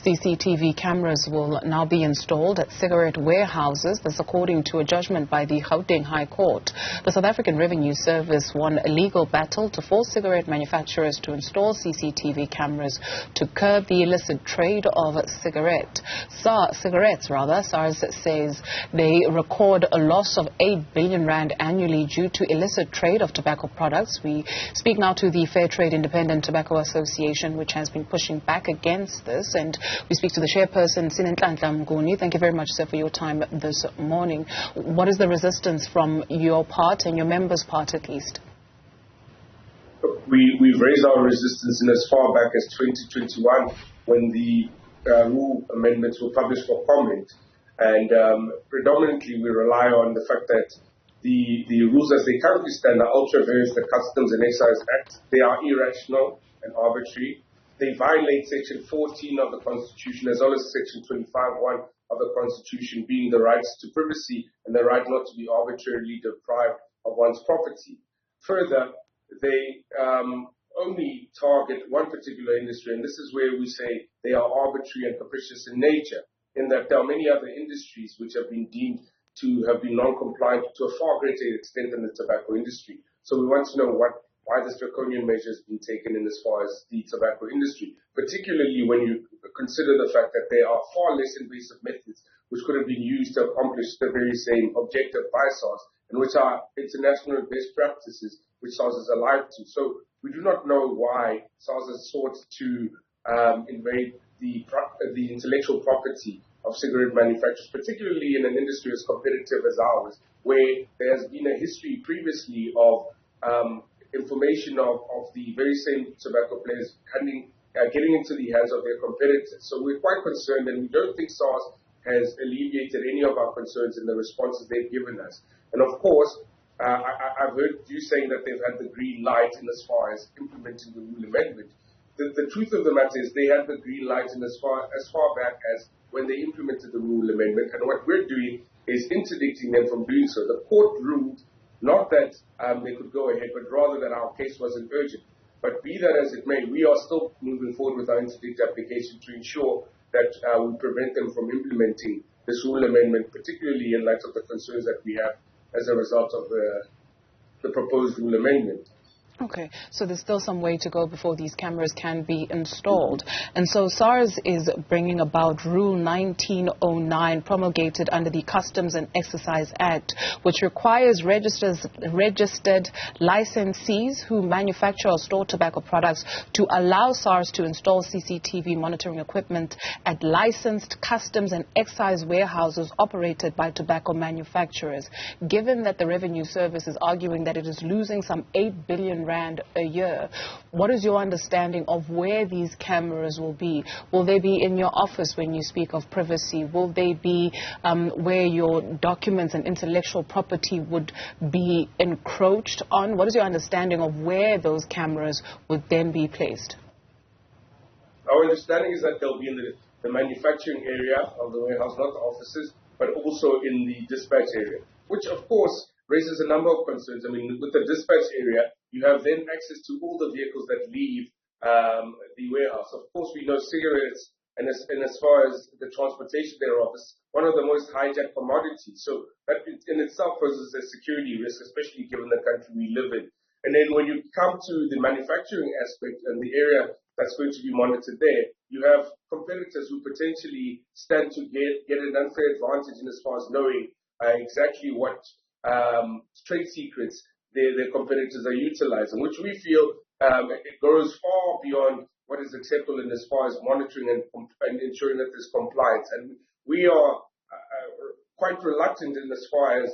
CCTV cameras will now be installed at cigarette warehouses. This according to a judgment by the Gauteng High Court. The South African Revenue Service won a legal battle to force cigarette manufacturers to install CCTV cameras to curb the illicit trade of cigarettes. SARS says they record a loss of 8 billion rand annually due to illicit trade of tobacco products. We speak now to the Fair Trade Independent Tobacco Association, which has been pushing back against this. And we speak to the chairperson, Sinenhlanhla Mnguni. Thank you very much, sir, for your time this morning. What is the resistance from your part and your members' part, at least? We've raised our resistance in as far back as 2021 when the rule amendments were published for comment. And predominantly we rely on the fact that the rules as they currently stand are ultra various, the Customs and Excise Act. They are irrational and arbitrary. They violate Section 14 of the Constitution as well as Section 25(1) of the Constitution, being the rights to privacy and the right not to be arbitrarily deprived of one's property. Further, they only target one particular industry, and this is where we say they are arbitrary and capricious in nature, in that there are many other industries which have been deemed to have been non-compliant to a far greater extent than the tobacco industry. So we want to know why this draconian measure has been taken in as far as the tobacco industry, particularly when you consider the fact that there are far less invasive methods which could have been used to accomplish the very same objective by SARS, and which are international best practices which SARS is alive to. So we do not know why SARS has sought to invade the intellectual property of cigarette manufacturers, particularly in an industry as competitive as ours, where there has been a history previously of information of the very same tobacco players getting into the hands of their competitors. So we're quite concerned, and we don't think SARS has alleviated any of our concerns in the responses they've given us. And of course, I've heard you saying that they've had the green light in as far as implementing the rule amendment. The truth of the matter is they had the green light in as far back as when they implemented the rule amendment, and what we're doing is interdicting them from doing so. The court ruled not that they could go ahead, but rather that our case wasn't urgent. But be that as it may, we are still moving forward with our interdict application to ensure that we prevent them from implementing this rule amendment, particularly in light of the concerns that we have as a result of the proposed rule amendment. Okay, so there's still some way to go before these cameras can be installed. And so SARS is bringing about Rule 1909, promulgated under the Customs and Excise Act, which requires registered licensees who manufacture or store tobacco products to allow SARS to install CCTV monitoring equipment at licensed customs and excise warehouses operated by tobacco manufacturers. Given that the Revenue Service is arguing that it is losing some 8 billion rand a year, what is your understanding of where these cameras will be? Will they be in your office when you speak of privacy? Will they be where your documents and intellectual property would be encroached on? What is your understanding of where those cameras would then be placed? Our understanding is that they'll be in the manufacturing area of the warehouse, not the offices, but also in the dispatch area, which of course raises a number of concerns. I mean, with the dispatch area, you have then access to all the vehicles that leave the warehouse. Of course, we know cigarettes, and as far as the transportation thereof, is one of the most hijacked commodities. So that in itself poses a security risk, especially given the country we live in. And then when you come to the manufacturing aspect and the area that's going to be monitored there, you have competitors who potentially stand to get an unfair advantage in as far as knowing exactly what trade secrets their competitors are utilizing, which we feel it goes far beyond what is acceptable in as far as monitoring and ensuring that there's compliance. And we are quite reluctant in as far as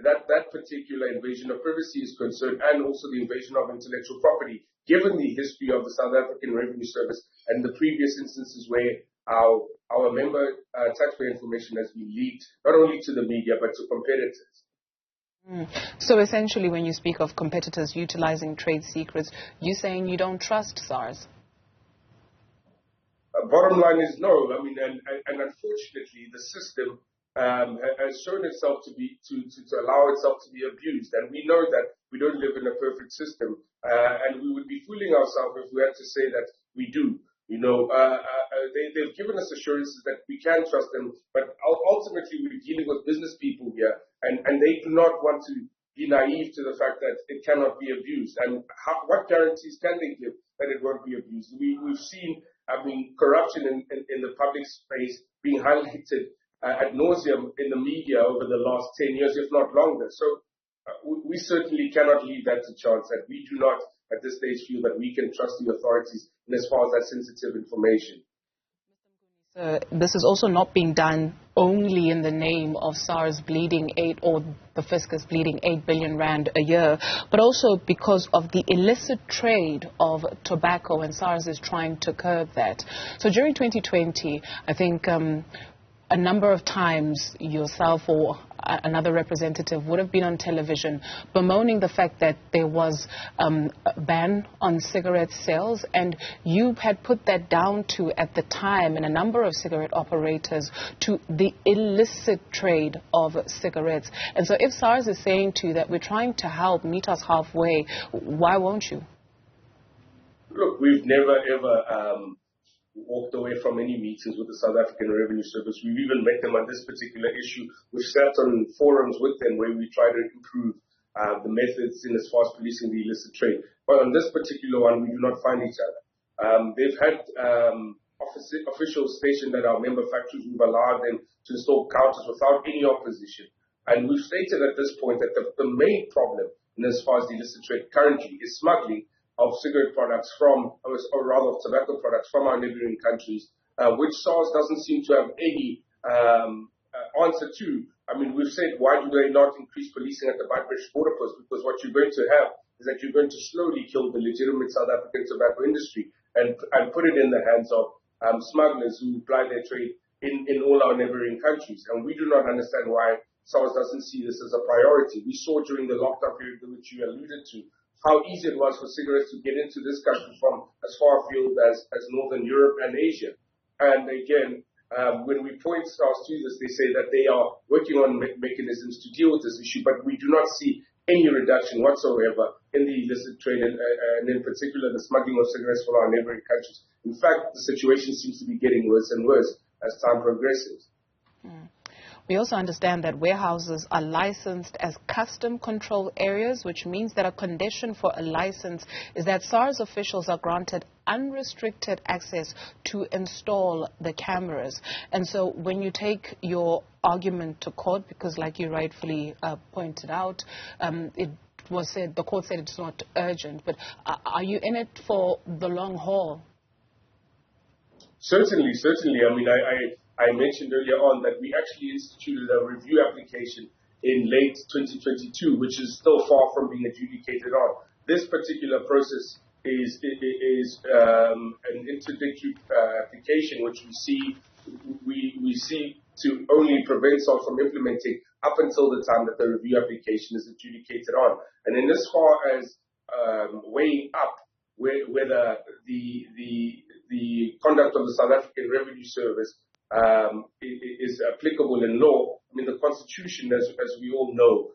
that particular invasion of privacy is concerned, and also the invasion of intellectual property, given the history of the South African Revenue Service and the previous instances where our member taxpayer information has been leaked, not only to the media, but to competitors. So essentially, when you speak of competitors utilizing trade secrets, you're saying you don't trust SARS? Bottom line is no. I mean, and unfortunately, the system has shown itself to allow itself to be abused. And we know that we don't live in a perfect system, and we would be fooling ourselves if we had to say that we do. They've given us assurances that we can trust them, but ultimately we're dealing with business people here, and they do not want to be naive to the fact that it cannot be abused. And what guarantees can they give that it won't be abused? We've seen, corruption in the public space being highlighted ad nauseum in the media over the last 10 years, if not longer. So we certainly cannot leave that to chance, that we do not at this stage feel that we can trust the authorities in as far as that sensitive information. This is also not being done only in the name of SARS bleeding 8 or the fiscus bleeding 8 billion rand a year, but also because of the illicit trade of tobacco, and SARS is trying to curb that. So during 2020, I think a number of times yourself or another representative would have been on television bemoaning the fact that there was a ban on cigarette sales, and you had put that down to, at the time, and a number of cigarette operators, to the illicit trade of cigarettes. And so if SARS is saying to you that we're trying to help, meet us halfway, why won't you? Look, we've never ever walked away from any meetings with the South African Revenue Service. We've even met them on this particular issue. We've sat on forums with them where we try to improve the methods in as far as policing the illicit trade. But on this particular one, we do not find each other. They've had officials stationed at our member factories. We've allowed them to install counters without any opposition. And we've stated at this point that the main problem in as far as the illicit trade currently is smuggling of cigarette products or rather of tobacco products from our neighboring countries, which SARS doesn't seem to have any answer to. We've said, why do they not increase policing at the Beitbridge border post? Because what you're going to have is that you're going to slowly kill the legitimate South African tobacco industry and put it in the hands of smugglers who ply their trade in all our neighboring countries. And we do not understand why SARS doesn't see this as a priority. We saw during the lockdown period which you alluded to, how easy it was for cigarettes to get into this country from as far afield as Northern Europe and Asia. And again, when we point SARS to this, they say that they are working on mechanisms to deal with this issue, but we do not see any reduction whatsoever in the illicit trade and in particular the smuggling of cigarettes from our neighboring countries. In fact, the situation seems to be getting worse and worse as time progresses. We also understand that warehouses are licensed as custom control areas, which means that a condition for a license is that SARS officials are granted unrestricted access to install the cameras. And so when you take your argument to court, because like you rightfully pointed out, it was said, the court said it's not urgent, but are you in it for the long haul? Certainly. I mentioned earlier on that we actually instituted a review application in late 2022, which is still far from being adjudicated on. This particular process is an interdictory application, which we see to only prevent SARS from implementing up until the time that the review application is adjudicated on. And in as far as weighing up whether the conduct of the South African Revenue Service is applicable in law, the Constitution, as we all know,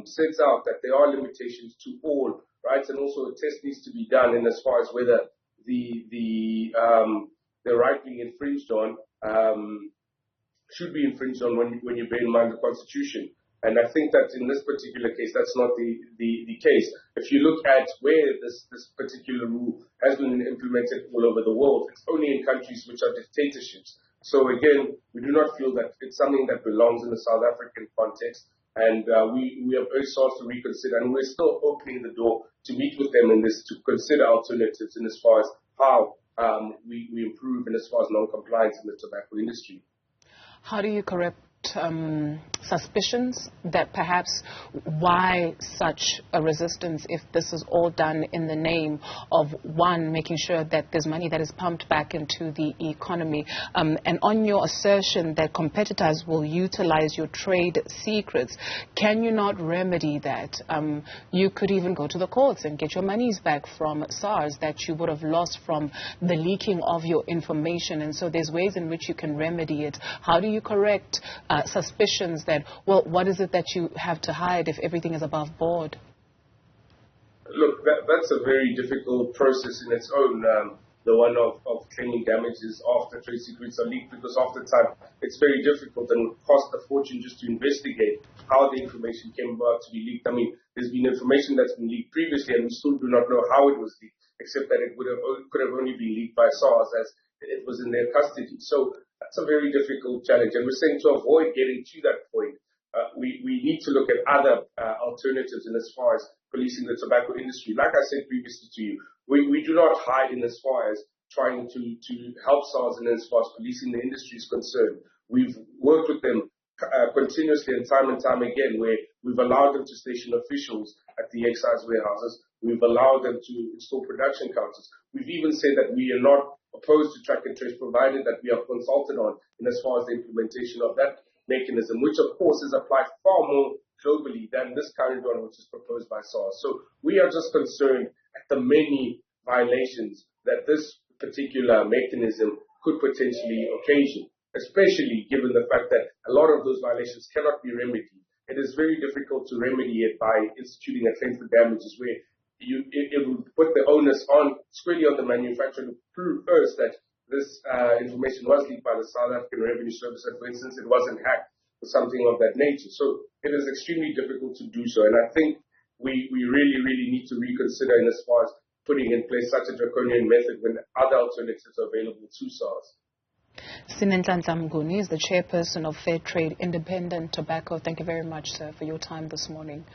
sets out that there are limitations to all rights, and also a test needs to be done in as far as whether the right being infringed on should be infringed on when you bear in mind the Constitution. And I think that in this particular case, that's not the case. If you look at where this particular rule has been implemented all over the world, it's only in countries which are dictatorships. So again, we do not feel that it's something that belongs in the South African context, and we have urged SARS to reconsider, and we're still opening the door to meet with them in this, to consider alternatives in as far as how we improve in as far as non-compliance in the tobacco industry. How do you correct suspicions that perhaps why such a resistance if this is all done in the name of, one, making sure that there's money that is pumped back into the economy, and on your assertion that competitors will utilize your trade secrets, can you not remedy that? You could even go to the courts and get your monies back from SARS that you would have lost from the leaking of your information, and so there's ways in which you can remedy it. How do you correct suspicions that, well, what is it that you have to hide if everything is above board? Look, that's a very difficult process in its own. the one of claiming damages after trade secrets are leaked, because often time it's very difficult and cost a fortune just to investigate how the information came about to be leaked. I mean, there's been information that's been leaked previously and we still do not know how it was leaked, except that it could have only been leaked by SARS as it was in their custody. So that's a very difficult challenge, and we're saying to avoid getting to that point, we need to look at other alternatives in as far as policing the tobacco industry. Like I said previously to you, we do not hide in as far as trying to help SARS and as far as policing the industry is concerned. We've worked with them continuously and time again, where we've allowed them to station officials at the excise warehouses. We've allowed them to install production counters. We've even said that we are not opposed to track and trace, provided that we are consulted on in as far as the implementation of that mechanism, which of course is applied far more globally than this current one, which is proposed by SARS. So we are just concerned at the many violations that this particular mechanism could potentially occasion, especially given the fact that a lot of those violations cannot be remedied. It is very difficult to remedy it by instituting a claim for damages, where it would put the onus squarely on the manufacturer to prove first that this information was leaked by the South African Revenue Service, and for instance, it wasn't hacked or something of that nature. So it is extremely difficult to do so, and I think we really need to reconsider in as far as putting in place such a draconian method when other alternatives are available to SARS. Sinenhlanhla Mnguni is the chairperson of Fair Trade Independent Tobacco. Thank you very much, sir, for your time this morning.